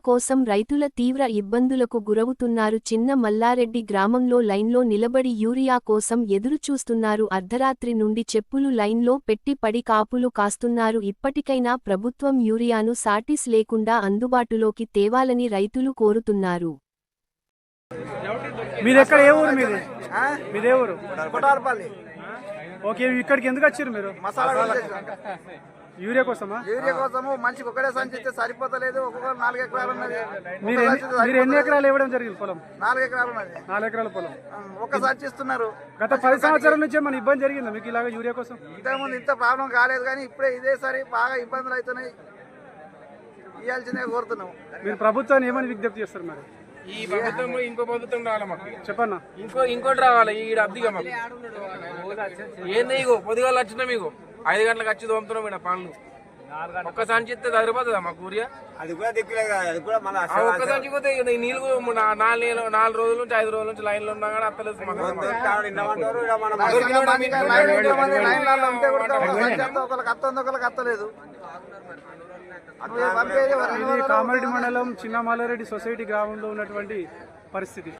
కోసం రైతుల తీవ్ర ఇబ్బందులకు గురవుతున్నారు. చిన్న మల్లారెడ్డి గ్రామంలో లైన్లో నిలబడి యూరియా కోసం ఎదురుచూస్తున్నారు. అర్ధరాత్రి నుండి చెప్పులు లైన్లో పెట్టి పడి కాపులు కాస్తున్నారు. ఇప్పటికైనా ప్రభుత్వం యూరియాను సాటిస్ లేకుండా అందుబాటులోకి తేవాలని రైతులు కోరుతున్నారు. మీరెక్కడ ఏ ఊరు మీది? మీదే ఊరు? కొటారపల్లి. ఓకే, ఇక్కడికి ఎందుకు వచ్చారు మీరు? మసాలా యూరియా కోసమా? యూరియా కోసము మనిషికి ఒకటే సంచి ఇస్తే సరిపోతలేదు. ఒక్కొక్కరు 4 ఎకరాలు ఉన్నది. మీరు ఎన్ని ఎకరాలు ఇవ్వడం జరిగింది పొలం? 4 ఎకరాలు ఉన్నది. 4 ఎకరాల పొలం ఒక సంచి ఇస్తున్నారు. గత 10 సంవత్సరాల నుంచి మన ఇబ్బంది జరిగిందా మీకు ఇలాగ యూరియా కోసం? ఇంతకుముందు ఇంత ప్రాబ్లం కాలేదు, కానీ ఇప్పుడే ఇదేసారి బాగా ఇబ్బందులు అవుతున్నాయి. ఇవ్వాల్సిందే కోరుతున్నాం. మీరు ప్రభుత్వాన్ని ఏమని విజ్ఞప్తి చేస్తారు మరి? ఈ ప్రభుత్వం ఇంకో ప్రభుత్వం రావాలి మాకు. చెప్పన్నా. ఇంకోటి రావాలి. ఈ అద్దెగా మాకు ఏంది? ఇగో పొద్దుగాల వచ్చినా మీకు 5 గంటలకు వచ్చి తోముతున్నాం ఇక్కడ పనులు. ఒక్క సంచి ఇస్తే సరిపోతుందా మాకు ఊరియా? ఒక్క సంచి పోతే నీళ్ళు 4 రోజుల నుంచి 5 రోజుల నుంచి లైన్ లో ఉన్నా కానీ అత్తలేదు. ఒకరికి అత్తలేదు. ఇది కామారెడ్డి మండలం చిన్న మల్లారెడ్డి సొసైటీ గ్రామంలో ఉన్నటువంటి పరిస్థితి.